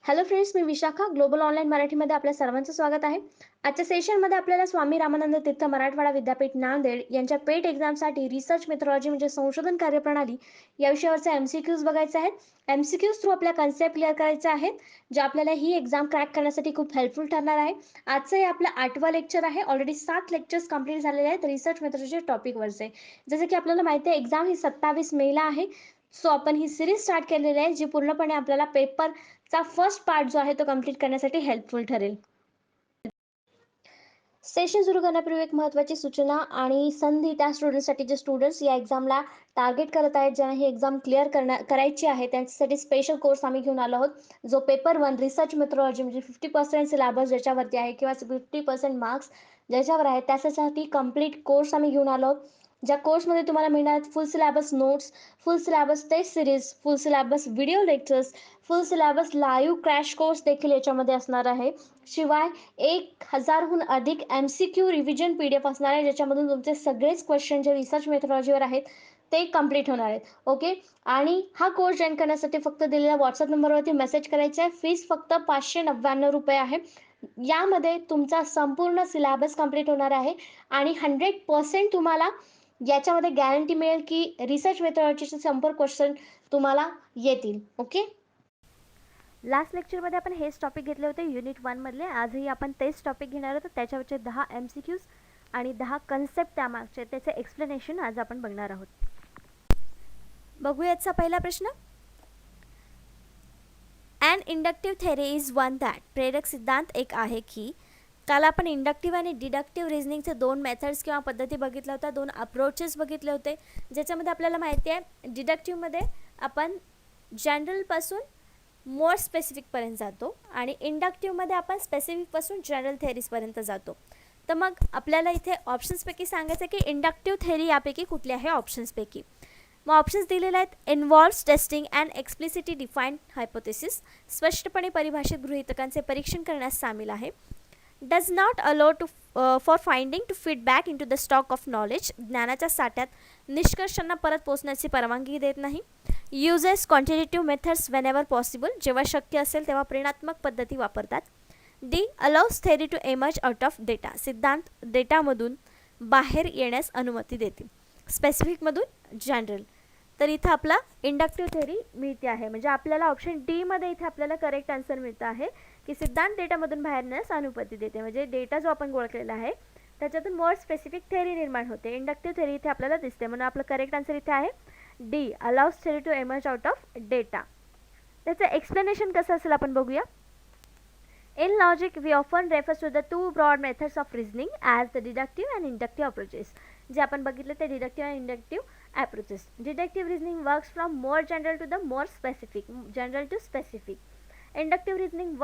Hello friends, मी Vishakha. Global online मराठीमध्ये आपल्या सर्वांचं स्वागत आहे. आजच्या सेशनमध्ये आपल्याला स्वामी रामानंद तीर्थ मराठवाडा विद्यापीठ नांदेड यांच्या पेट एक्झामसाठी रिसर्च मेथॉडॉलॉजी म्हणजे संशोधन कार्यप्रणाली या विषयावरचे एमसीक्यूज बघायचे आहेत. एमसीक्यूज थ्रू आपल्या कन्सेप्ट क्लिअर करायचे आहेत, जे आपल्याला ही एक्झाम क्रॅक करण्यासाठी खूप हेल्पफुल ठरणार आहे. आजचं हे आपलं 8वं लेक्चर आहे. ऑलरेडी 7 लेक्चर्स कंप्लीट झालेले आहेत रिसर्च मेथॉडॉलॉजी टॉपिकवरचे. जसं की आपल्याला माहिती आहे, एक्झाम ही 27 मेला आहे. सो आपण ही सिरीज स्टार्ट केलेली आहे, जी पूर्णपणे आपल्याला पेपरचा फर्स्ट पार्ट जो आहे तो कंप्लीट करण्यासाठी हेल्पफुल ठरेल. सेशन सुरू करण्यापूर्वी एक महत्त्वाची सूचना आणि संधी त्या स्टुडंट्ससाठी जे स्टुडंट्स या एक्झामला टार्गेट करत आहेत, ज्यांना ही एक्झाम क्लिअर करायची आहे, त्यांच्यासाठी स्पेशल कोर्स आम्ही घेऊन आलो आहोत. जो पेपर 1 रिसर्च मेथॉडॉलॉजी म्हणजे 50% सिलेबस ज्याच्यावरती आहे किंवा 50% मार्क्स ज्याच्यावर आहे, त्याच्यासाठी कंप्लीट कोर्स आम्ही घेऊन आलो आहोत. ज्या कोर्समध्ये तुम्हाला मिळणार full syllabus notes, full syllabus test series, full syllabus video lectures, full syllabus live crash course देखील याच्यामध्ये असणार आहे. शिवाय 1000हून अधिक एमसीक्यू रिव्हिजन पीडीएफ असणार आहे, ज्याच्यामधून तुमचे सगळेच क्वेश्चन जे रिसर्च मेथॉडॉलॉजीवर आहेत ते कंप्लीट होणार आहेत. ओके. आणि हा कोर्स जॉईन करण्यासाठी फक्त दिलेल्या व्हॉट्सअप नंबरवरती मेसेज करायचा आहे. फीस फक्त ₹599 आहे. यामध्ये तुमचा संपूर्ण सिलेबस कंप्लीट होणार आहे आणि 100% तुम्हाला याच्यामध्ये गॅरंटी मिळेल की रिसर्च मेथॉडॉलॉजीचे संपूर्ण क्वेश्चन तुम्हाला येतील. ओके. लास्ट लेक्चरमध्ये आपण हेच टॉपिक घेतले होते युनिट 1 मधले. आजही आपण तेच टॉपिक घेणार आहोत. त्याच्यावरचे 10 एमसीक्यूज आणि 10 कन्सेप्ट त्यामागचे त्याचे एक्सप्लेनेशन आज आपण बघणार आहोत. बघूयाचा पहिला प्रश्न. An inductive theory is one that. प्रेरक सिद्धांत एक आहे की. काल आपण इंडक्टिव्ह आणि डिडक्टिव्ह रिझनिंगचे 2 मेथड्स किंवा पद्धती बघितल्या होत्या, 2 अप्रोचेस बघितले होते, ज्याच्यामध्ये आपल्याला माहिती आहे डिडक्टिव्हमध्ये आपण जनरलपासून मोर स्पेसिफिकपर्यंत जातो आणि इंडक्टिव्हमध्ये आपण स्पेसिफिकपासून जनरल थेरीजपर्यंत जातो. तर मग आपल्याला इथे ऑप्शन्सपैकी सांगायचं की इंडक्टिव्ह थेरी यापैकी कुठली आहे ऑप्शन्सपैकी. मग ऑप्शन्स दिलेले आहेत. Involves testing and explicitly defined hypothesis. स्पष्टपणे परिभाषित गृहीतकांचे परीक्षण करण्यास सामील आहे. Does not allow to for finding to feedback in to the stock of knowledge. ज्ञानाच्या साठ्यात निष्कर्षांना परत पोहोचण्याची परवानगी देत नाही. Uses quantitative methods whenever possible. जेव्हा शक्य असेल तेव्हा प्रेरणात्मक पद्धती वापरतात. D allows theory to emerge out of data. सिद्धांत डेटामधून बाहेर येण्यास अनुमती देते. स्पेसिफिकमधून जनरल. तर इथं आपला इंडक्टिव्ह थेरी मिळते आहे, म्हणजे आपल्याला ऑप्शन डी मध्ये इथे आपल्याला करेक्ट आन्सर मिळतं आहे की सिद्धांत डेटामधून बाहेर येण्यास अनुमती देते. म्हणजे डेटा जो आपण ओळखलेला आहे त्याच्यातून मोर स्पेसिफिक थेरी निर्माण होते. इंडक्टिव्ह थेरी इथे आपल्याला दिसते, म्हणून आपलं करेक्ट आन्सर इथे आहे D allows theory to emerge out of data. त्याचं एक्सप्लेनेशन कसं असेल आपण बघूया. In logic, we often refers to the two broad methods of reasoning as the deductive and inductive approaches. जे आपण बघितले ते deductive and inductive approaches. Deductive reasoning works from more general to the more specific, general to specific. Inductive reasoning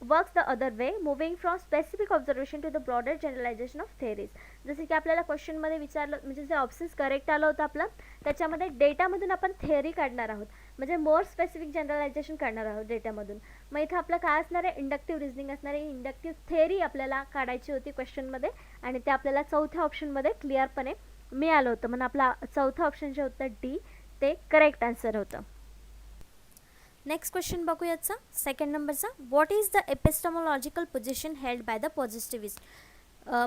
works the other way, moving from specific observation to the broader generalization of theories. जसे की आपल्याला क्वेश्चनमध्ये विचारलं, म्हणजे जे options correct आलं होतं आपलं त्याच्यामध्ये डेटामधून आपण थेअरी काढणार आहोत, म्हणजे मोर स्पेसिफिक जनरलायझेशन करणार आहोत डेटामधून. मग इथं आपलं काय असणार आहे, इंडक्टिव्ह रिझनिंग असणार आहे. इंडक्टिव्ह थेअरी आपल्याला काढायची होती क्वेश्चनमध्ये आणि ते आपल्याला चौथ्या ऑप्शनमध्ये क्लिअरपणे मिळालं होतं, म्हणून आपला चौथं ऑप्शन जे होतं डी ते करेक्ट आन्सर होतं. नेक्स्ट क्वेश्चन बघूयाचा सेकंड नंबरचा. What is the epistemological position held by the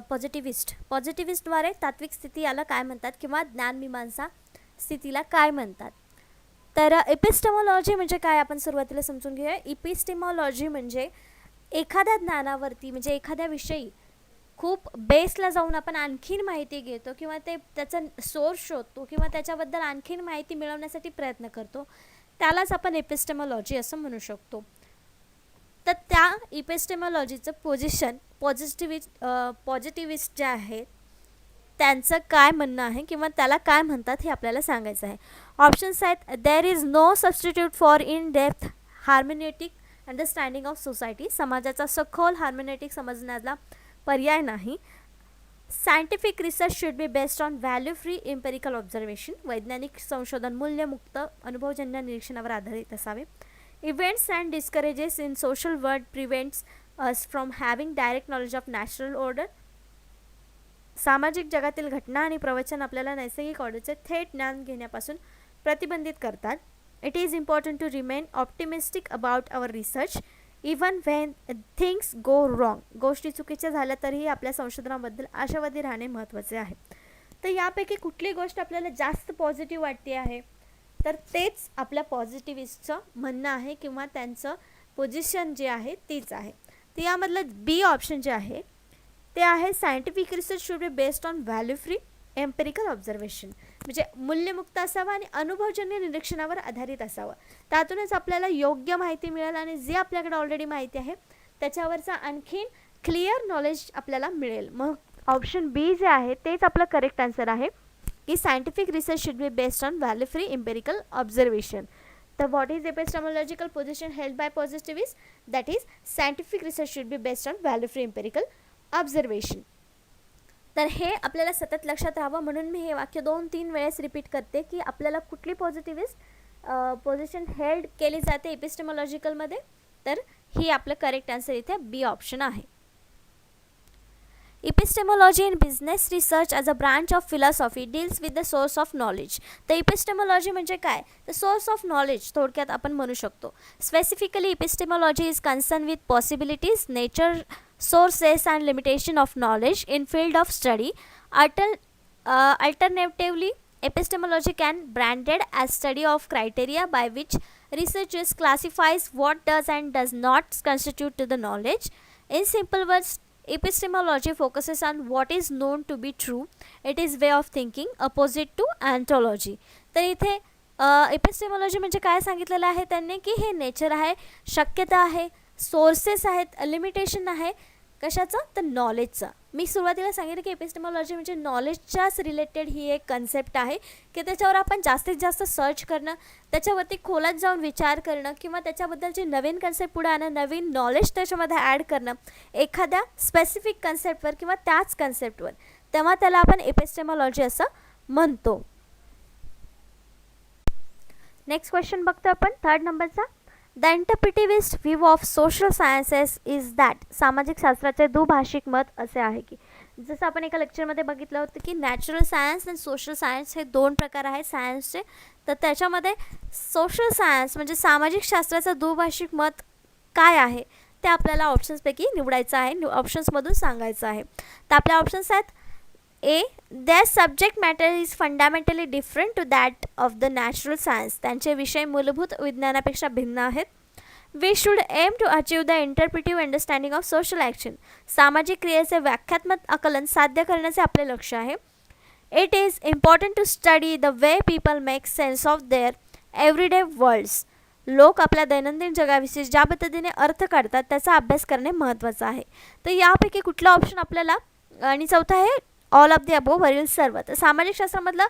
पॉझिटिव्हिस्टद्वारे तात्विक स्थिती याला काय म्हणतात किंवा ज्ञानमीमांसा स्थितीला काय म्हणतात. तर एपिस्टेमॉलॉजी म्हणजे काय आपण सुरुवातीला समजून घेऊया. एपिस्टेमॉलॉजी म्हणजे एखाद्या ज्ञानावरती, म्हणजे एखाद्या विषयी खूप बेसला जाऊन आपण आणखीन माहिती घेतो किंवा त्याचा सोर्स शोधतो किंवा त्याच्याबद्दल आणखीन माहिती मिळवण्यासाठी प्रयत्न करतो, त्यालाच आपण एपिस्टेमॉलॉजी असं म्हणू शकतो. तर त्या एपिस्टेमॉलॉजीचं पोझिशन पॉझिटिव्हिस्ट जे आहेत त्यांचं काय म्हणणं आहे किंवा त्याला काय म्हणतात हे आपल्याला सांगायचं आहे. ऑप्शन्स आहेत. There is no substitute for in depth hermeneutic understanding of society. समाजाचा सखोल हार्मोनेटिक समजण्याला पर्याय नाही. Scientific research should be based on value free empirical observation. वैज्ञानिक संशोधन मूल्यमुक्त अनुभवजन्य निरीक्षणावर आधारित असावे. Events and discourages in social world prevents us from having direct knowledge of natural order. सामाजिक जगातील घटना आणि प्रवचन आपल्याला नैसर्गिक ऑर्डरचे थेट ज्ञान घेण्यापासून प्रतिबंधित करतात. It is important to remain optimistic about our research even when things go wrong. गोष्टी चुकीच्या झाल्या तरीही आपल्या संशोधनाबद्दल आशावादी राहणे महत्त्वाचे आहे. तर यापैकी कुठली गोष्ट आपल्याला जास्त पॉझिटिव्ह वाटते आहे, तर तेच आपल्या पॉझिटिव्हिस्टचं म्हणणं आहे किंवा त्यांचं पोझिशन जे आहे तीच आहे. तर यामधलं बी ऑप्शन जे आहे ते आहे scientific research should be based on value free empirical observation. म्हणजे मूल्यमुक्त असावा आणि अनुभवजन्य निरीक्षणावर आधारित असावं. त्यातूनच आपल्याला योग्य माहिती मिळेल आणि जे आपल्याकडे ऑलरेडी माहिती आहे त्याच्यावरचा आणखीन क्लिअर नॉलेज आपल्याला मिळेल. मग ऑप्शन बी जे आहे तेच आपलं करेक्ट आन्सर आहे की scientific research should be based on value free empirical observation. तर what is epistemological position held by positivist? That is scientific research should be based on value free empirical observation. तर हे आपल्याला सतत लक्षात राहावं म्हणून मी हे वाक्य 2-3 वेळेस रिपीट करते की आपल्याला कुठली पॉझिटिव्हिस्ट पोझिशन हेल्ड केली जाते एपिस्टेमॉलॉजिकलमध्ये. तर ही आपलं करेक्ट आन्सर इथे बी ऑप्शन आहे. Epistemology in business research as a branch of philosophy deals with the source of knowledge. तर epistemology म्हणजे काय? तर source of knowledge थोडक्यात आपण म्हणू शकतो. Specifically, epistemology is concerned with possibilities, nature, sources and limitation of knowledge in field of study. Alternatively, epistemology can branded as study of criteria by which researchers classifies what does and does not constitute to the knowledge. In simple words, epistemology focuses on what is known to be true. It is way of thinking opposite to ontology. तर इथे epistemology म्हणजे काय सांगितलेलं आहे त्यांनी की हे nature आहे, शक्यता आहे, सोर्सेस आहेत, लिमिटेशन आहे. कशाचं? तर नॉलेजचं. मी सुरुवातीला सांगितलं की एपिस्टेमॉलॉजी म्हणजे नॉलेजच्याच रिलेटेड ही एक कन्सेप्ट आहे की त्याच्यावर आपण जास्तीत जास्त सर्च करणं, त्याच्यावरती खोलात जाऊन विचार करणं किंवा त्याच्याबद्दलची नवीन कन्सेप्ट पुढे आणणं, नवीन नॉलेज त्याच्यामध्ये ॲड करणं एखाद्या स्पेसिफिक कन्सेप्टवर किंवा त्याच कन्सेप्टवर, तेव्हा त्याला आपण एपिस्टेमॉलॉजी असं म्हणतो. नेक्स्ट क्वेश्चन बघतो आपण 3rd नंबरचा. The interpretivist view of social sciences is that. सामाजिक शास्त्राचे दुभाषिक मत असे आहे की जसं आपण एका लेक्चरमध्ये बघितलं होतं की नॅचरल सायन्स आणि सोशल सायन्स हे 2 प्रकार आहेत सायन्सचे. तर त्याच्यामध्ये सोशल सायन्स म्हणजे सामाजिक शास्त्राचं दुभाषिक मत काय आहे ते आपल्याला ऑप्शन्सपैकी निवडायचं आहे, ऑप्शन्समधून सांगायचं आहे. तर आपल्या ऑप्शन्स आहेत ए, their subject matter is fundamentally different to that of the natural science. त्यांचे विषय मूलभूत विज्ञानापेक्षा भिन्न आहेत. We should aim to achieve the interpretive understanding of social action. सामाजिक क्रियेचे व्याख्यात्मक आकलन साध्य करण्याचे आपले लक्ष्य आहे. It is important to study the way people make sense of their everyday worlds. लोक आपल्या दैनंदिन जगाविषयी ज्या पद्धतीने अर्थ काढतात त्याचा अभ्यास करणे महत्त्वाचं आहे. तर यापैकी कुठला ऑप्शन आपल्याला, आणि चौथा आहे ऑल ऑफ द अबोव वरील सर्व. तर सामाजिक शास्त्रामधलं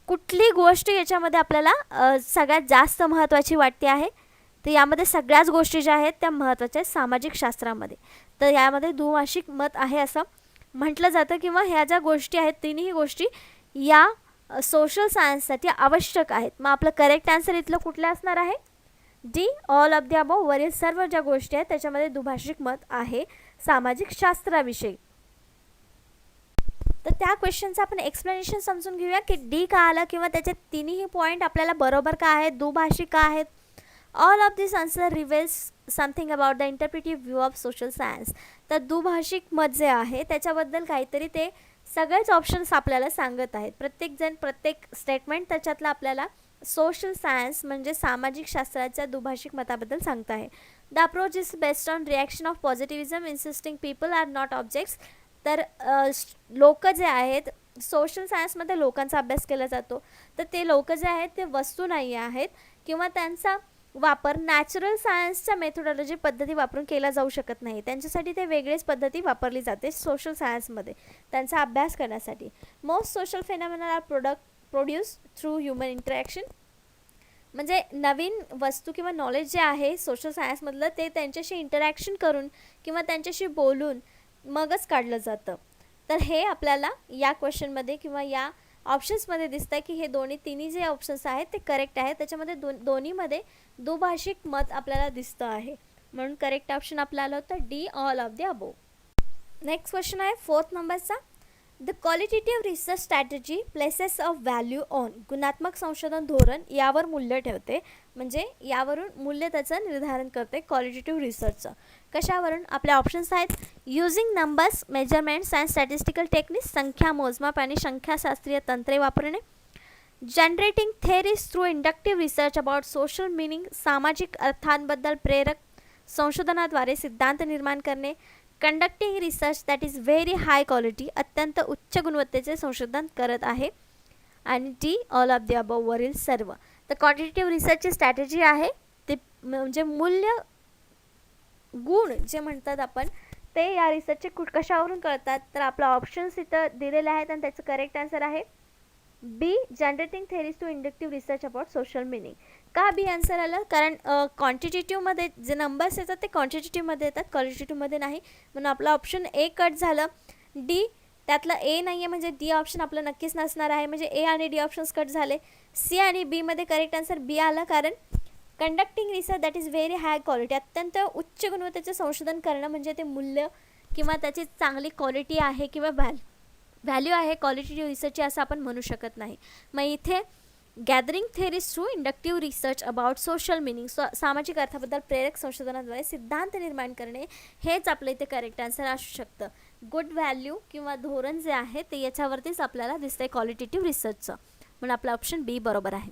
कुठली गोष्ट याच्यामध्ये आपल्याला सगळ्यात जास्त महत्त्वाची वाटते आहे? तर यामध्ये सगळ्याच गोष्टी ज्या आहेत त्या महत्त्वाच्या आहेत सामाजिक शास्त्रामध्ये. तर यामध्ये दुभाषिक मत आहे असं म्हटलं जातं किंवा ह्या ज्या गोष्टी आहेत तिन्ही गोष्टी या सोशल सायन्ससाठी आवश्यक आहेत. मग आपलं करेक्ट आन्सर इथलं कुठलं असणार आहे? D, all of the above वरील सर्व ज्या गोष्टी आहेत त्याच्यामध्ये दुभाषिक मत आहे सामाजिक शास्त्राविषयी. तर त्या क्वेश्चनचं आपण एक्सप्लेनेशन समजून घेऊया की डी का आलं किंवा त्याचे तिन्ही पॉईंट आपल्याला बरोबर का आहेत, दुभाषिक का आहेत. All of this answer reveals something about the interpretive view of social science. तर दुभाषिक मत जे आहे त्याच्याबद्दल काहीतरी ते सगळेच ऑप्शन्स आपल्याला सांगत आहेत. प्रत्येकजण प्रत्येक स्टेटमेंट त्याच्यातलं आपल्याला सोशल सायन्स म्हणजे सामाजिक शास्त्राच्या दुभाषिक मताबद्दल सांगत आहे. The approach is based on reaction of positivism insisting people are not objects. तर लोक जे आहेत सोशल सायन्समध्ये लोकांचा अभ्यास केला जातो, तर ते लोक जे आहेत ते वस्तू नाही आहेत किंवा त्यांचा वापर नॅचरल सायन्सच्या मेथोडॉलॉजी पद्धती वापरून केला जाऊ शकत नाही. त्यांच्यासाठी ते वेगळीच पद्धती वापरली जाते सोशल सायन्समध्ये त्यांचा अभ्यास करण्यासाठी. Most social phenomena are produce through human interaction. म्हणजे नवीन वस्तू किंवा नॉलेज जे आहे सोशल सायन्समधलं ते त्यांच्याशी इंटरॅक्शन करून किंवा त्यांच्याशी बोलून मगच काढलं जातं. तर हे आपल्याला या क्वेश्चनमध्ये किंवा या ऑप्शन्समध्ये दिसतं आहे की हे तिन्ही जे ऑप्शन्स आहेत ते करेक्ट आहेत. त्याच्यामध्ये दोन्हीमध्ये दुभाषिक मत आपल्याला दिसतं आहे, म्हणून करेक्ट ऑप्शन आपल्याला होतं D, all of the above. Next question आहे 4th नंबरचा. The qualitative research strategy places of value on, गुणात्मक संशोधन धोरण यावर मूल्य ठेवते, म्हणजे यावरून मूल्य त्याचं निर्धारण करते क्वालिटेटिव्ह रिसर्चचं. कशावरून? आपले ऑप्शन्स आहेत using numbers, measurements and statistical techniques, संख्या मोजमाप आणि संख्याशास्त्रीय तंत्रे वापरणे. Generating theories through inductive research about social meaning, सामाजिक अर्थांबद्दल प्रेरक संशोधनाद्वारे सिद्धांत निर्माण करणे. Conducting research that is very high quality, अत्यंत उच्च गुणवत्तेचे संशोधन करत आहे. आणि D all of the above वरील सर्व. तर क्वांटिटेटिव्ह रिसर्चची स्ट्रॅटेजी आहे ते म्हणजे मूल्य गुण जे म्हणतात आपण ते या रिसर्चचे कशावरून कळतात, तर आपला ऑप्शन्स इथं दिलेले आहेत आणि त्याचं करेक्ट आन्सर आहे B, generating theories to inductive research about social meaning. का बी आन्सर आलं? कारण क्वांटिटेटिव्हमध्ये जे नंबर्स येतात ते क्वांटिटेटिव्हमध्ये येतात, क्वालिटेटिव्हमध्ये नाही, म्हणून आपलं ऑप्शन ए कट झालं. डी, त्यातलं ए नाही आहे म्हणजे डी ऑप्शन आपलं नक्कीच नसणार आहे, म्हणजे ए आणि डी ऑप्शन्स कट झाले. सी आणि बीमध्ये करेक्ट आन्सर बी आलं, कारण conducting research that is very high quality, अत्यंत उच्च गुणवत्तेचे संशोधन करणं म्हणजे ते मूल्य किंवा त्याची चांगली क्वालिटी आहे किंवा व्हॅल्यू आहे क्वालिटेटिव्ह रिसर्चची असं आपण म्हणू शकत नाही. मग इथे gathering theories through inductive research about social meaning, सामाजिक अर्थाबद्दल प्रेरक संशोधनाद्वारे सिद्धांत निर्माण करणे, हेच आपलं इथे करेक्ट आन्सर असू शकतं. गुड व्हॅल्यू किंवा धोरण जे आहे ते याच्यावरतीच आपल्याला दिसतंय क्वालिटेटिव्ह रिसर्चचं, म्हणून आपला ऑप्शन बी बरोबर आहे.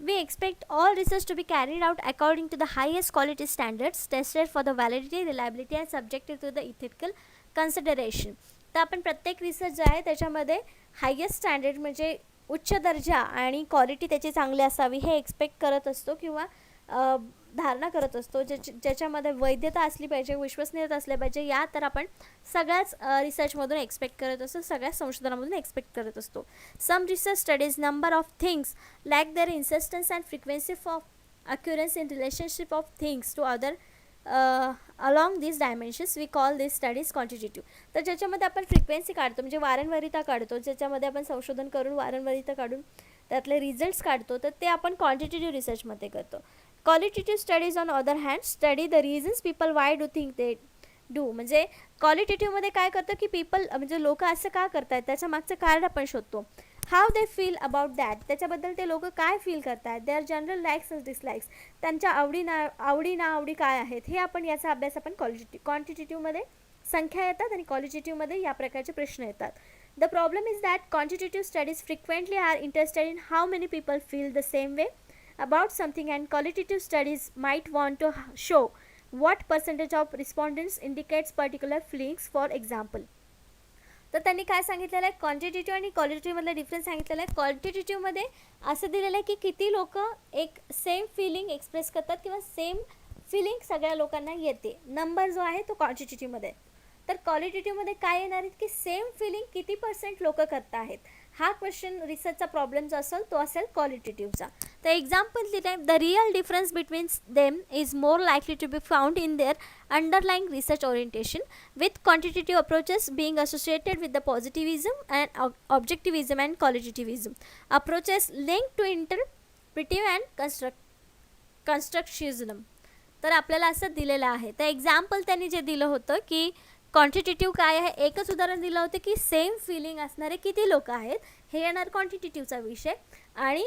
We expect all research to be carried out according to the highest quality standards, tested for the validity, reliability and subjected to the ethical consideration. तर आपण प्रत्येक रिसर्च जे आहे त्याच्यामध्ये हायेस्ट स्टँडर्ड म्हणजे उच्च दर्जा आणि क्वालिटी त्याची चांगली असावी हे एक्सपेक्ट करत असतो किंवा धारणा करत असतो, ज्याच्यामध्ये वैधता असली पाहिजे, विश्वसनीयता असली पाहिजे, या तर आपण सगळ्याच रिसर्चमधून एक्सपेक्ट करत असतो, सगळ्याच संशोधनामधून एक्सपेक्ट करत असतो. Some research studies number of things lack their insistence and frequency of occurrence in relationship of things to other along this dimensions we call this studies quantitative. तर ज्याच्यामध्ये आपण फ्रिक्वेन्सी काढतो म्हणजे वारंवारिता काढतो, ज्याच्यामध्ये आपण संशोधन करून वारंवारिता काढून त्यातले रिझल्ट्स काढतो, तर ते आपण क्वांटिटेटिव्ह रिसर्चमध्ये करतो. Qualitative studies on other hand study the reasons people why do think they do, म्हणजे क्वालिटेटिव्हमध्ये काय करतं की पीपल म्हणजे लोक असं का करतात त्याच्या मागचं कारण आपण शोधतो. How they feel about that, त्याच्याबद्दल ते लोक काय फील करतात. Their general likes and dislikes, त्यांच्या आवडी नावडी काय आहेत हे आपण याचा अभ्यास आपण क्वांटिटेटिव्हमध्ये संख्या येतात आणि क्वालिटेटिव्हमध्ये या प्रकारचे प्रश्न येतात. The problem is that quantitative studies frequently are interested in how many people feel the same way about something, and qualitative studies might want to show what percentage of respondents indicates particular feelings. For example, तर त्यांनी काय सांगितलेलं आहे, quantitative आणि क्वालिटेटिव्हमधला difference सांगितलेला आहे. क्वालिटेटिव्हमध्ये असं दिलेलं आहे की किती लोक एक सेम फिलिंग एक्सप्रेस करतात किंवा सेम फिलिंग सगळ्या लोकांना येते. नंबर जो आहे तो क्वांटिटेटिव्हमध्ये. तर क्वालिटेटिव्हमध्ये काय येणार आहेत की सेम फिलिंग किती % लोक करत आहेत. हा क्वेश्चन रिसर्चचा प्रॉब्लेम जो असेल तो असेल क्वालिटेटिव्हचा. तर एक्झाम्पल दिलं आहे, the real difference between them is more likely to be found in their underlying research orientation, with quantitative approaches being associated with the positivism and objectivism and qualitativism. Approaches link to interpretive and constructivism. तर आपल्याला असं दिलेलं आहे. तर example त्यांनी जे दिलं होतं की क्वांटिटेटिव्ह काय आहे, एकच उदाहरण दिलं होतं की सेम फिलिंग असणारे किती लोक आहेत, हे येणार क्वांटिटेटिव्हचा विषय. आणि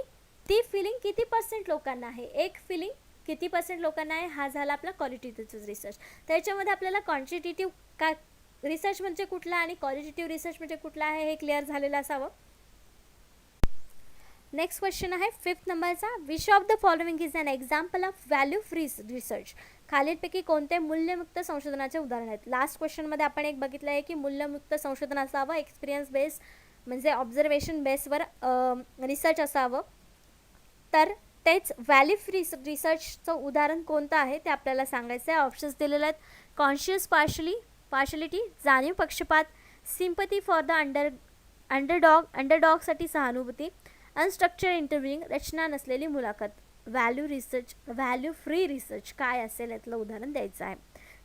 ती फिलिंग किती % लोकांना आहे, एक फिलिंग किती % लोकांना आहे, हा झाला आपला क्वालिटेटिव्ह रिसर्च. त्याच्यामध्ये आपल्याला क्वांटिटेटिव्ह का रिसर्च म्हणजे कुठला आणि क्वालिटेटिव्ह रिसर्च म्हणजे कुठला आहे हे क्लिअर झालेलं असावं. नेक्स्ट क्वेश्चन आहे 5th नंबरचा, which of the following is an example of value free research. खालीलपैकी कोणते मूल्यमुक्त संशोधनाचे उदाहरण आहेत. लास्ट क्वेश्चनमध्ये आपण एक बघितलं आहे की मूल्यमुक्त संशोधन असावं, एक्सपिरियन्स बेस म्हणजे ऑब्झर्वेशन बेसवर रिसर्च असावं. तर तेच व्हॅल्यू फ्री रिसर्चचं उदाहरण कोणतं आहे ते आपल्याला सांगायचं आहे. ऑप्शन्स दिलेले आहेत, कॉन्शियस पार्शलिटी, जाणीव पक्षपात, सिम्पथी फॉर द अंडरडॉगसाठी सहानुभूती, अनस्ट्रक्चर्ड इंटरव्ह्यूइंग, रचना नसलेली मुलाखत. व्हॅल्यू फ्री रिसर्च काय असेल यातलं उदाहरण द्यायचं आहे.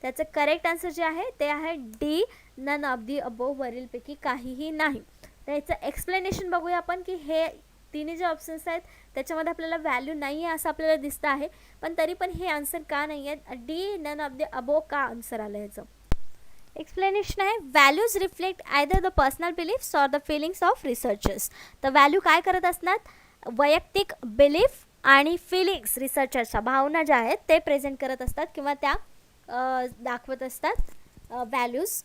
त्याचं करेक्ट आन्सर जे आहे ते आहे D, none of the above, वरीलपैकी काहीही नाही. त्याचं एक्सप्लेनेशन बघूया आपण की हे तिन्ही जे ऑप्शन्स आहेत त्याच्यामध्ये आपल्याला व्हॅल्यू नाही आहे असं आपल्याला दिसतं आहे, पण तरी पण हे आन्सर का नाही आहेत, D none of the above का आन्सर आलं ह्याचं. एक्सप्लेनेशन आहे values reflect either the personal beliefs or the feelings of researchers. तर व्हॅल्यू काय करत असतात वैयक्तिक बिलीफ आणि फिलिंग्स रिसर्चर्सच्या भावना ज्या आहेत ते प्रेझेंट करत असतात किंवा त्या दाखवत असतात व्हॅल्यूज.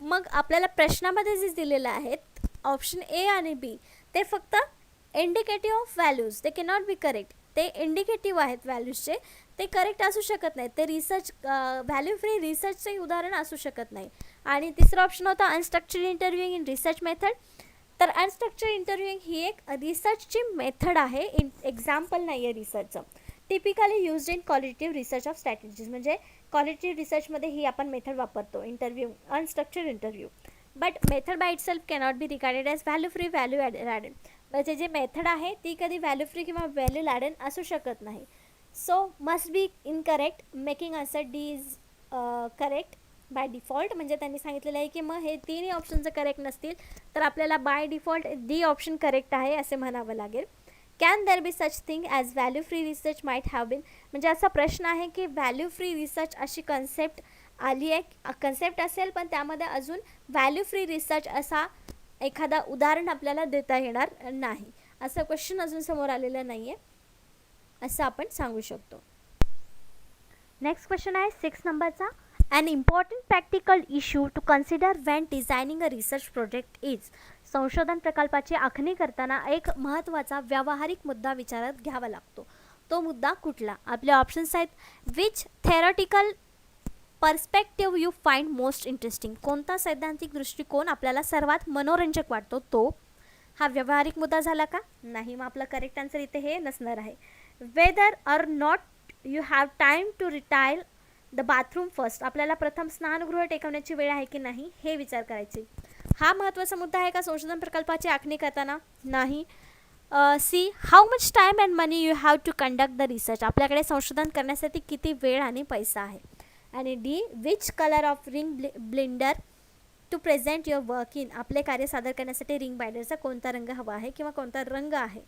मग आपल्याला प्रश्नामध्ये जे दिलेलं आहेत ऑप्शन ए आणि बी ते फक्त इंडिकेटिव्ह ऑफ व्हॅल्यूज, ते कॅनॉट बी करेक्ट. ते इंडिकेटिव्ह आहेत व्हॅल्यूजचे, ते करेक्ट असू शकत नाही. ते रिसर्च व्हॅल्यू फ्री रिसर्चचे उदाहरण असू शकत नाही. आणि तिसरा ऑप्शन होता unstructured interviewing in research method. तर अनस्ट्रक्चर्ड इंटरव्ह्यूइंग ही एक रिसर्चची मेथड आहे, एक्झाम्पल नाही आहे रिसर्चचं. Typically used in qualitative research of strategies, म्हणजे क्वालिटेटिव्ह रिसर्चमध्ये ही आपण मेथड वापरतो interview unstructured interview. But method by itself cannot be regarded as value free value added. म्हणजे जे मेथड आहे ती कधी व्हॅल्यू फ्री किंवा व्हॅल्यू ॲडेड असू शकत नाही. So must be incorrect, making answer D is correct by default. म्हणजे त्यांनी सांगितलेलं आहे की मग हे तिन्ही ऑप्शन जर करेक्ट नसतील तर आपल्याला by default D option correct आहे असे म्हणावं लागेल. Can there be such thing as value free research might have been. म्हणजे असा प्रश्न आहे की व्हॅल्यू फ्री रिसर्च अशी कन्सेप्ट आली आहे, कन्सेप्ट असेल पण त्यामध्ये अजून व्हॅल्यू फ्री रिसर्च असा एखादा उदाहरण आपल्याला देता येणार नाही, असं क्वेश्चन अजून समोर आलेलं नाही आहे असं आपण सांगू शकतो. नेक्स्ट क्वेश्चन आहे 6 नंबरचा. An important practical issue to consider when designing a research project is. संशोधन प्रकल्पाची आखणी करताना एक महत्त्वाचा व्यावहारिक मुद्दा विचारात घ्यावा लागतो. तो मुद्दा कुठला? आपले ऑप्शन्स आहेत which theoretical perspective you find most interesting. कोणता सैद्धांतिक दृष्टिकोन आपल्याला सर्वात मनोरंजक वाटतो तो. हा व्यावहारिक मुद्दा झाला का? नाही. मग आपला करेक्ट आन्सर इथे हे नसणार आहे. Whether or not you have time to retire the bathroom first. आपल्याला प्रथम स्नानगृह टेकवण्याची वेळ आहे की नाही हे विचार करायचे. हा महत्त्वाचा मुद्दा आहे का संशोधन प्रकल्पाची आखणी करताना? नाही. See how much time and money you have to conduct the research. आपल्याकडे संशोधन करण्यासाठी किती वेळ आणि पैसा आहे. आणि D which colour of ring binder to present your work in. आपले कार्य सादर करण्यासाठी रिंग बाइंडरचा कोणता रंग हवा आहे किंवा कोणता रंग आहे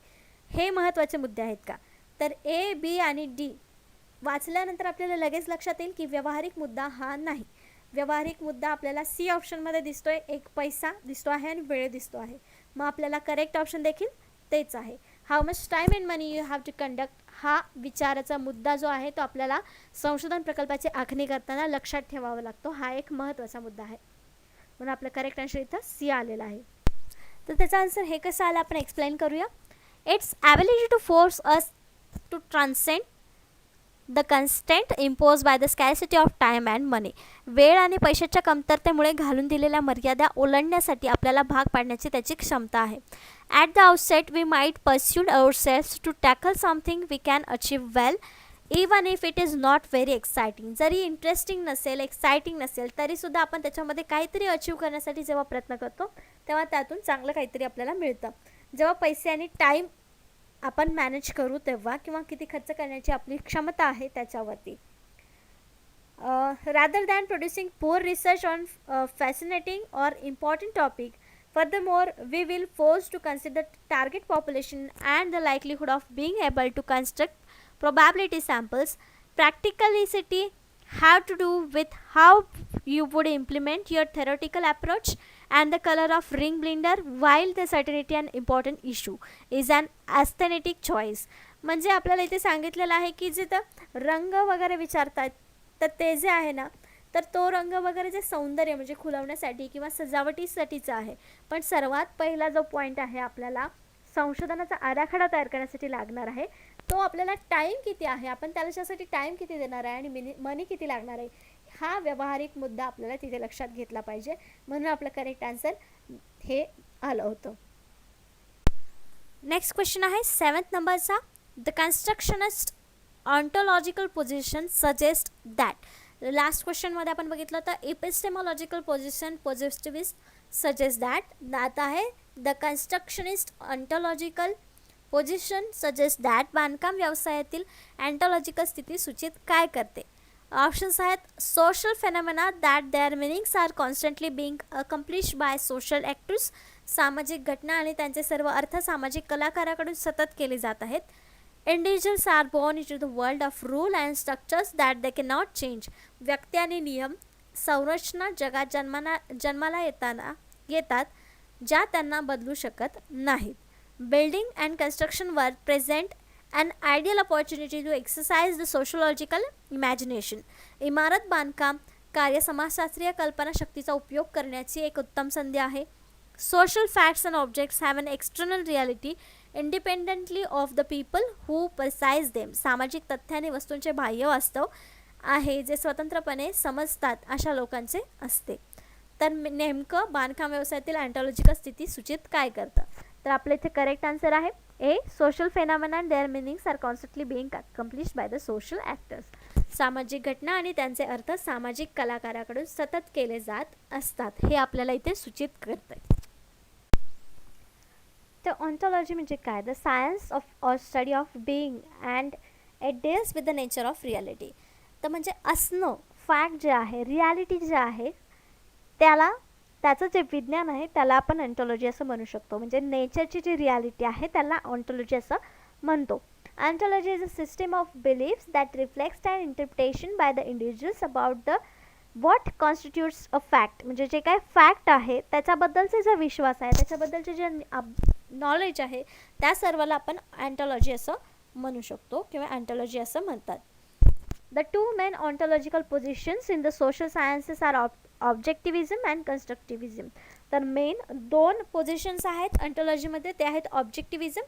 हे महत्त्वाचे मुद्दे आहेत का? तर ए बी आणि डी वाचल्यानंतर आपल्याला लगेच लक्षात येईल की व्यावहारिक मुद्दा हा नाही. व्यावहारिक मुद्दा आपल्याला सी ऑप्शनमध्ये दिसतोय, एक पैसा दिसतो आहे आणि वेळ दिसतो आहे. मग आपल्याला करेक्ट ऑप्शन देखील तेच आहे. How much time and money you have to conduct हा विचाराचा मुद्दा जो आहे तो आपल्याला संशोधन प्रकल्पाची आखणी करताना लक्षात ठेवावा लागतो. हा एक महत्त्वाचा मुद्दा आहे. म्हणून आपलं करेक्ट आन्सर इथं सी आलेला आहे. तर त्याचा आन्सर हे कसं आलं आपण एक्सप्लेन करूया. It's ability to force us to transcend the constant impose by the scarcity of time and money. वेळ आणि पैशाच्या कमतरतेमुळे घालून दिलेल्या मर्यादा ओलांडण्यासाठी आपल्याला भाग पाडण्याची त्याची क्षमता आहे. At the outset we might persuade ourselves to tackle something we can achieve well even if it is not very exciting. जरी इंटरेस्टिंग नसेल, एक्साइटिंग नसेल तरीसुद्धा आपण त्याच्यामध्ये काहीतरी अचीव करण्यासाठी जेव्हा प्रयत्न करतो तेव्हा त्यातून चांगलं काहीतरी आपल्याला मिळतं. जेव्हा पैसे आणि टाईम आपण मॅनेज करू तेव्हा किंवा किती खर्च करण्याची आपली क्षमता आहे त्याच्यावरती. Rather than producing poor research on fascinating or important topic. Furthermore, we will force to consider target population and the likelihood of being able to construct probability samples. Practicality have to do with how you would implement your theoretical approach and the color of ring blender, while the certainty and important issue is an aesthetic choice. म्हणजे आपल्याला इथे सांगितलेलं आहे की जे रंग वगैरे विचारतात तर ते जे आहे ना तर तो रंग वगैरे जे सौंदर्य म्हणजे खुलवण्यासाठी किंवा सजावटीसाठीचा आहे. पण सर्वात पहिला जो पॉईंट आहे आपल्याला संशोधनाचा आराखडा तयार करण्यासाठी लागणार आहे तो आपल्याला टाईम किती आहे, आपण त्याच्यासाठी टाईम किती देणार आहे आणि मनी किती लागणार आहे, हा व्यावहारिक मुद्दा आपल्याला तिथे लक्षात घेतला पाहिजे. म्हणून आपलं करेक्ट आन्सर हे आलं होतं. नेक्स्ट क्वेश्चन आहे 7th नंबरचा. The constructionist ontological position suggest that. Last क्वेश्चनमध्ये आपण बघितलं तर epistemological position positivist suggest that. आता आहे the constructionist ontological position suggest that. बांधकाम व्यवसायातील अँटॉलॉजिकल स्थिती सूचित काय करते? ऑप्शन्स आहेत social phenomena that their meanings are constantly being accomplish by social actors. सामाजिक घटना आणि त्यांचे सर्व अर्थ सामाजिक कलाकाराकडून सतत केले जात आहेत. Individuals are born into the world of rule and structures that they cannot change. व्यक्ती आणि नियम संरचना जगात जन्माला येतात ज्या त्यांना बदलू शकत नाहीत. Building and construction work present an ideal opportunity to exercise the sociological imagination. इमारत बांधकाम कार्य समाजशास्त्रीय कल्पनाशक्तीचा उपयोग करण्याची एक उत्तम संधी आहे. Social facts and objects have an external reality independently of the people who perceive them. सामाजिक तथ्य आणि वस्तूंचे बाह्य वास्तव आहे जे स्वतंत्रपणे समजतात अशा लोकांचे असते. तर नेमकं बांधकाम व्यवसायातील अँटॉलॉजिकल स्थिती सूचित काय करतं? तर आपल्या इथे करेक्ट आन्सर आहे A. Social phenomena and their meanings are constantly being accomplished by the social actors. सामाजिक घटना आणि त्यांचे अर्थ सामाजिक कलाकाराकडून सतत केले जात असतात हे आपल्याला इथे सूचित करते. तर ऑन्टॉलॉजी म्हणजे काय? The science of or study of being and it deals with the nature of reality. तर म्हणजे असणं, फॅक्ट जे आहे, रियालिटी जे आहे, त्याचं जे विज्ञान आहे त्याला आपण ऑन्टॉलॉजी असं म्हणू शकतो. म्हणजे नेचरची जी रियालिटी आहे त्याला ऑन्टॉलॉजी असं म्हणतो. Ontology is a system of beliefs that reflects and interpretation by the individuals about the what constitutes a fact. म्हणजे जे काय फॅक्ट आहे त्याच्याबद्दलचे जो विश्वास आहे, त्याच्याबद्दलचे जे नॉलेज आहे, त्या सर्वाला आपण ऑन्टॉलॉजी असं म्हणू शकतो किंवा ऑन्टॉलॉजी असं म्हणतात. The two main ontological positions in the social sciences are objectivism and constructivism. तर मेन दोन पोझिशन्स आहेत ऑन्टॉलॉजीमध्ये, ते आहेत ऑब्जेक्टिव्हिझम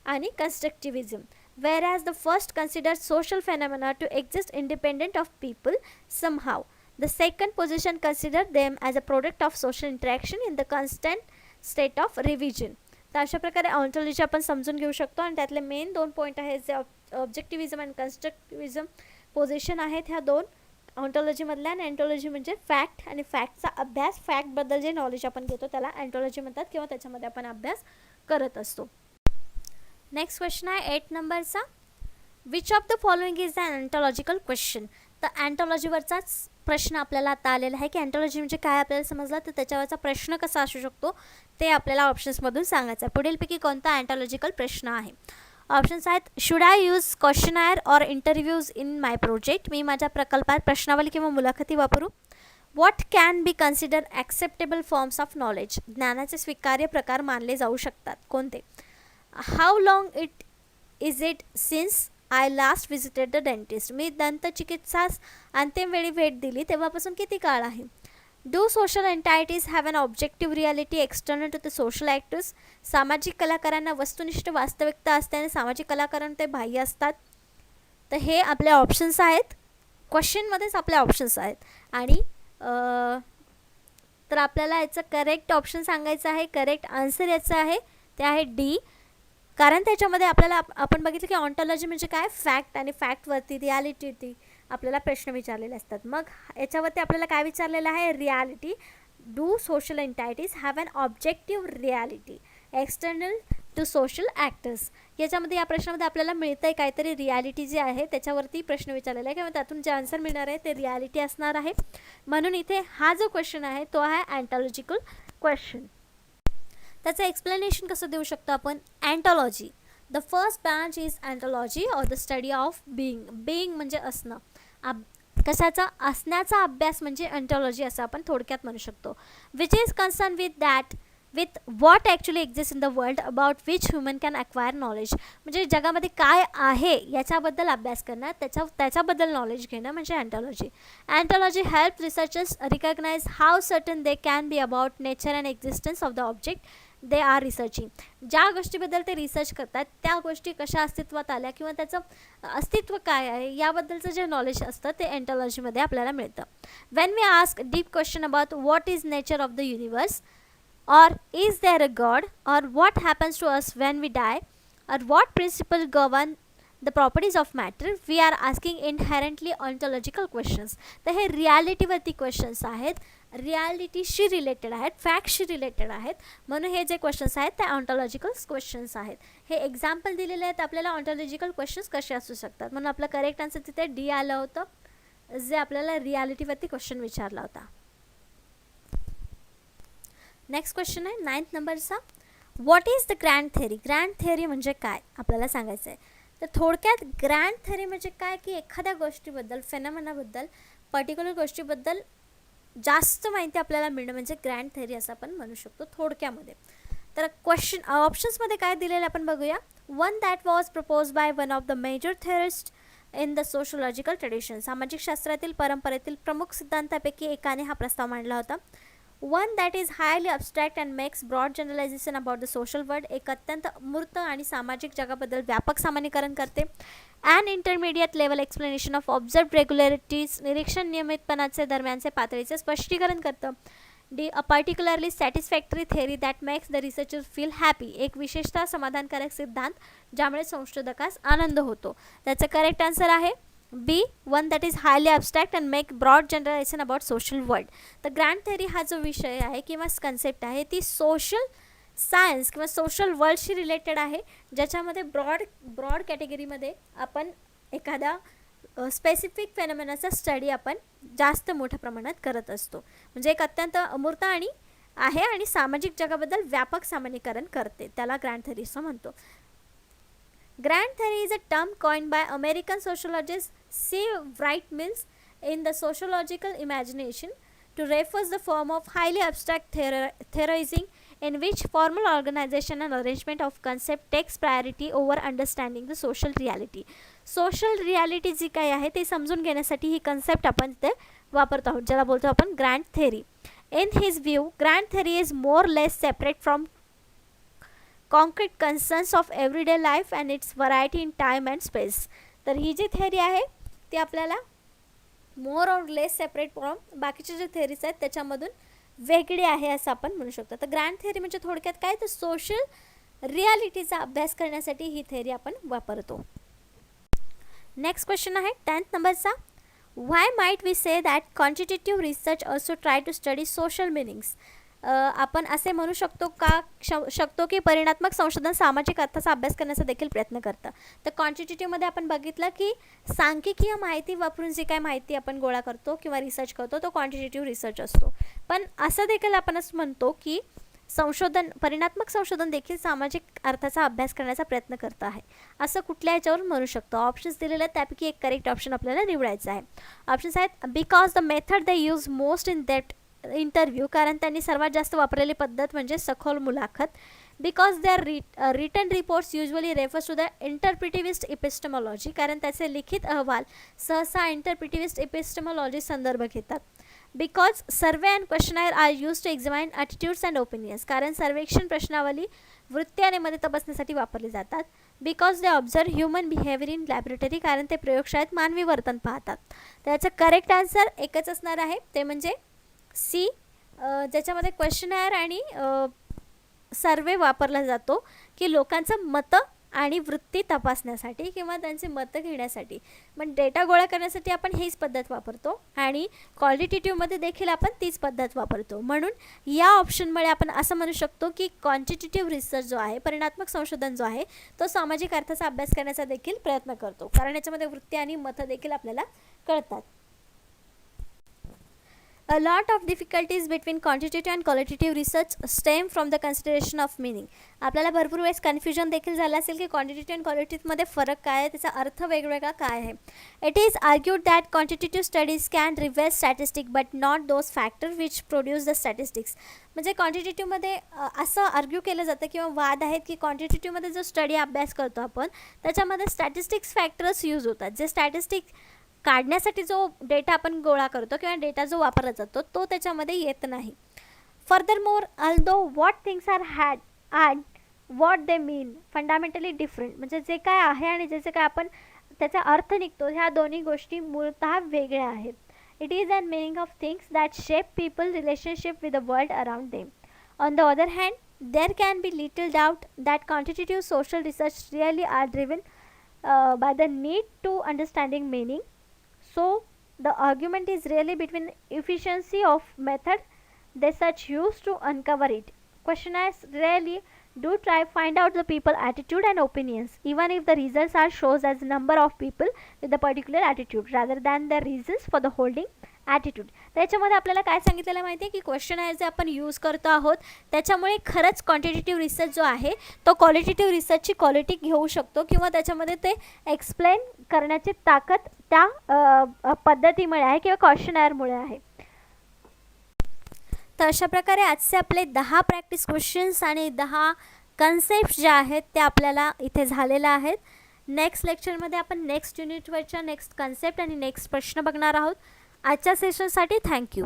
आणि constructivism. Whereas the first consider social phenomena to exist independent of people somehow. The second position consider them as a product of social interaction in the constant state of revision. तर अशा प्रकारे ऑन्टॉलॉजी आपण समजून घेऊ शकतो आणि त्यातले main दोन पॉईंट आहेत जे ऑब्जेक्टिव्हिझम अँड कन्स्ट्रक्टिव्हिझम पोझिशन आहेत ह्या दोन ऑन्टॉलॉजीमधल्या. आणि अँटॉलॉजी म्हणजे फॅक्ट आणि फॅक्टचा अभ्यास, फॅक्टबद्दल जे नॉलेज आपण घेतो त्याला अँटॉलॉजी म्हणतात किंवा त्याच्यामध्ये आपण अभ्यास करत असतो. नेक्स्ट क्वेश्चन आहे 8 नंबरचा. Which of the following is an ontological question. तर अँटॉलॉजीवरचाच प्रश्न आपल्याला आता आलेला आहे की अँटॉलॉजी म्हणजे काय आपल्याला समजलं, तर त्याच्यावरचा प्रश्न कसा असू शकतो ते आपल्याला ऑप्शन्समधून सांगायचं आहे. पुढीलपैकी कोणता अँटॉलॉजिकल प्रश्न आहे? ऑप्शन्स आहेत should I use questionnaire or interviews in my project. मी माझ्या प्रकल्पात प्रश्नावली किंवा मुलाखती वापरू. What can be consider acceptable forms of knowledge. ज्ञानाचे स्वीकार्य प्रकार मानले जाऊ शकतात कोणते? How long is it since I last visited the dentist. मी दंतचिकित्सास अंतिम वेळी भेट दिली तेव्हापासून किती काळ आहे? Do social entities have an objective reality external to the social actors. सामाजिक कलाकारांना वस्तुनिष्ठ वास्तविकता असते आणि सामाजिक कलाकारांना ते बाह्य असतात. तर हे आपले ऑप्शन्स आहेत, क्वेश्चनमध्येच आपले ऑप्शन्स आहेत. आणि तर आपल्याला याचं करेक्ट ऑप्शन सांगायचं आहे. करेक्ट आन्सर याचं आहे ते आहे डी. कारण त्याच्यामध्ये आपल्याला आपण बघितलं की ऑन्टॉलॉजी म्हणजे काय, फॅक्ट, आणि फॅक्टवरती रियालिटीवरती आपल्याला प्रश्न विचारलेले असतात. मग याच्यावरती आपल्याला काय विचारलेलं आहे? Reality. Do social entities have an objective reality external to social actors. याच्यामध्ये या प्रश्नामध्ये आपल्याला मिळतं आहे काहीतरी रियालिटी जी आहे त्याच्यावरती प्रश्न विचारलेला आहे किंवा त्यातून जे आन्सर मिळणार आहे ते रियालिटी असणार आहे. म्हणून इथे हा जो क्वेश्चन आहे तो आहे अँटॉलॉजिकल क्वेश्चन. त्याचं एक्सप्लेनेशन कसं देऊ शकतो आपण? Ontology. The first branch is ontology or the study of being. Being म्हणजे असणं, कशाचा? असण्याचा अभ्यास म्हणजे अँटॉलॉजी असं आपण थोडक्यात म्हणू शकतो. Which is concern with what actually exist in the world about which human can acquire knowledge. म्हणजे जगामध्ये काय आहे याच्याबद्दल अभ्यास करणं, त्याच्याबद्दल नॉलेज घेणं म्हणजे ontology. Ontology help researchers recognize how certain they can be about nature and existence of the object they are researching. ज्या गोष्टीबद्दल ते रिसर्च करतात त्या गोष्टी कशा अस्तित्वात आल्या किंवा त्याचं अस्तित्व काय आहे याबद्दलचं जे नॉलेज असतं ते अँटॉलॉजीमध्ये आपल्याला मिळतं. When we ask deep question about what is nature of the universe, or is there a God, or what happens to us when we die, or what principle govern the properties of matter, we are asking inherently ontological questions. तर हे रियालिटीवरती questions आहेत, रियालिटीशी related आहेत, फॅक्टशी related आहेत, म्हणून हे जे questions आहेत ते ऑन्टॉलॉजिकल क्वेश्चन्स आहेत. हे एक्झाम्पल दिलेले आहेत आपल्याला ऑन्टॉलॉजिकल क्वेश्चन्स कसे असू शकतात, म्हणून आपलं करेक्ट आन्सर तिथे डी आलं होतं जे आपल्याला रियालिटीवरती क्वेश्चन विचारला होता. नेक्स्ट क्वेश्चन आहे 9th नंबरचा. What is the grand theory. Grand theory म्हणजे काय आपल्याला सांगायचं आहे. तर थोडक्यात ग्रँड थेअरी म्हणजे काय की एखाद्या गोष्टीबद्दल, फेनॉमेनाबद्दल, पर्टिक्युलर गोष्टीबद्दल जास्त माहिती आपल्याला मिळणं म्हणजे ग्रँड थेअरी असं आपण म्हणू शकतो थोडक्यामध्ये. तर क्वेश्चन ऑप्शन्समध्ये काय दिलेलं आपण बघूया. One that was propose by one of the major theorist in the sociological tradition. सामाजिक शास्त्रातील परंपरेतील प्रमुख सिद्धांतापैकी एकाने हा प्रस्ताव मांडला होता. One that is highly abstract and makes broad generalization about the social world. एक अत्यंत मूर्त आणि सामाजिक जगाबद्दल व्यापक सामान्यीकरण करते. And intermediate level explanation of observe regularities. निरीक्षण नियमितपणाचे दरम्यानचे पातळीचे स्पष्टीकरण करतं. D a particularly satisfactory theory that makes the researcher feel happy. एक विशेषतः समाधानकारक सिद्धांत ज्यामुळे संशोधकास आनंद होतो. त्याचं करेक्ट आन्सर आहे B, one that is highly abstract and make broad generalization about social world. तर ग्रँड थेअरी हा जो विषय आहे किंवा कन्सेप्ट आहे ती सोशल सायन्स किंवा सोशल वर्ल्डशी रिलेटेड आहे, ज्याच्यामध्ये ब्रॉड कॅटेगरीमध्ये आपण एखादा स्पेसिफिक फेनॉमेनाचा स्टडी आपण जास्त मोठ्या प्रमाणात करत असतो. म्हणजे एक अत्यंत अमूर्त आणि सामाजिक जगाबद्दल व्यापक सामान्यीकरण करते, त्याला ग्रँड थेअरी असं म्हणतो. Grand theory is a term coined by American sociologist C. Wright Mills in the sociological imagination to refer the form of highly abstract theorizing in which formal organization and arrangement of concept takes priority over understanding the social reality. Social reality जी काही आहे ते समजून घेण्यासाठी ही concept आपण ते वापरतो आहोत, ज्याला बोलतो आपण grand theory. In his view, grand theory is more or less separate from concrete concerns of everyday life and its variety in time and space. तर ही जी थेअरी आहे ती आपल्याला more or less separate from बाकीचे जे theories आहेत त्याच्यामधून वेगळी आहे असं आपण म्हणू शकतो. तर ग्रँड थेअरी म्हणजे थोडक्यात काय, तर सोशल रियालिटीचा अभ्यास करण्यासाठी ही थेअरी आपण वापरतो. नेक्स्ट क्वेश्चन आहे 10th नंबरचा. Why might we say that quantitative research also try to study social meanings. आपण असे म्हणू शकतो की परिणात्मक संशोधन सामाजिक अर्थाचा अभ्यास करण्याचा देखील प्रयत्न करतं. तर क्वांटिटेटिव्हमध्ये आपण बघितलं की सांख्यिकीय माहिती वापरून जी काय माहिती आपण गोळा करतो किंवा रिसर्च करतो तो क्वांटिटेटिव्ह रिसर्च असतो. पण असं देखील आपण असं म्हणतो की परिणात्मक संशोधन देखील सामाजिक अर्थाचा अभ्यास करण्याचा प्रयत्न करत आहे. असं कुठल्या ह्याच्यावरून म्हणू शकतो. ऑप्शन्स दिलेले आहेत, त्यापैकी एक करेक्ट ऑप्शन आपल्याला निवडायचा आहे. ऑप्शन्स आहेत because the method they use most in that interview. कारण त्यांनी सर्वात जास्त वापरलेली पद्धत म्हणजे सखोल मुलाखत. Because they are written reports usually refers to the interpretivist epistemology. कारण त्याचे लिखित अहवाल सहसा इंटरप्रिटिव्हिस्ट इपिस्टेमॉलॉजी संदर्भ घेतात. Because survey and questionnaire are use to examine attitudes and opinions. कारण सर्वेक्षण प्रश्नावली वृत्ती आणि मते तपासण्यासाठी वापरली जातात. Because they observe human behaviour in laboratory. कारण ते प्रयोगशाळेत मानवी वर्तन पाहतात. त्याचं करेक्ट आन्सर एकच असणार आहे, ते म्हणजे सी, ज्याच्यामध्ये क्वेश्चनायर आणि सर्वे वापरला जातो की लोकांचं मतं आणि वृत्ती तपासण्यासाठी किंवा त्यांचे मतं घेण्यासाठी. मग डेटा गोळा करण्यासाठी आपण हीच पद्धत वापरतो आणि क्वालिटेटिव्हमध्ये देखील आपण तीच पद्धत वापरतो. म्हणून या ऑप्शनमुळे आपण असं म्हणू शकतो की क्वांटिटेटिव्ह रिसर्च जो आहे, परिणात्मक संशोधन जो आहे, तो सामाजिक अर्थाचा अभ्यास करण्याचा देखील प्रयत्न करतो, कारण याच्यामध्ये वृत्ती आणि मतं देखील आपल्याला कळतात. A lot of difficulties between quantitative and qualitative research stem from the consideration of meaning. आपल्याला भरपूर वेळेस कन्फ्युजन देखील झालं असेल की क्वांटिटेटिव्ह आणि क्वालिटेटिव्हमध्ये फरक काय आहे, त्याचा अर्थ वेगवेगळा काय आहे. It is argued that quantitative studies can reveal statistic but not those factor which produce the statistics. म्हणजे क्वांटिटेटिव्हमध्ये असं आर्ग्यू केलं जातं किंवा वाद आहेत की क्वांटिटेटिव्हमध्ये जो स्टडी अभ्यास करतो आपण त्याच्यामध्ये स्टॅटिस्टिक्स फॅक्टर्स यूज होतात. जे स्टॅटिस्टिक काढण्यासाठी जो डेटा आपण गोळा करतो किंवा डेटा जो वापरला जातो तो त्याच्यामध्ये येत नाही. Furthermore although what things are had what they mean fundamentally different. म्हणजे जे काय आहे आणि ज्याचे काय आपण त्याचा अर्थ निघतो ह्या दोन्ही गोष्टी मूळतः वेगळ्या आहेत. It is and meaning of things that shape people relationship with the world around them. On the other hand there can be little doubt that quantitative social research really are driven by the need to understanding meaning. So the argument is really between efficiency of method they such use to uncover it. Questionnaires really do try find out the people attitude and opinions, even if the results are shows as number of people with a particular attitude rather than the reasons for the holding attitude. त्याच्यामध्ये आपल्याला काय सांगितलेलं माहिती आहे की questionnaire जे आपण use करतो आहोत त्याच्यामुळे खरंच क्वांटिटेटिव्ह रिसर्च जो आहे तो क्वालिटेटिव्ह रिसर्चची क्वालिटी घेऊ शकतो किंवा त्याच्यामध्ये ते एक्सप्लेन करण्याची ताकद त्या पद्धतीमुळे आहे किंवा क्वेश्चनायरमुळे आहे. तर अशा प्रकारे आजचे आपले 10 प्रॅक्टिस क्वेश्चन्स आणि 10 कन्सेप्ट ज्या आहेत त्या आपल्याला इथे झालेल्या आहेत. नेक्स्ट लेक्चरमध्ये आपण नेक्स्ट युनिटवरच्या नेक्स्ट कन्सेप्ट आणि नेक्स्ट प्रश्न बघणार आहोत. आजच्या सेशनसाठी थँक्यू.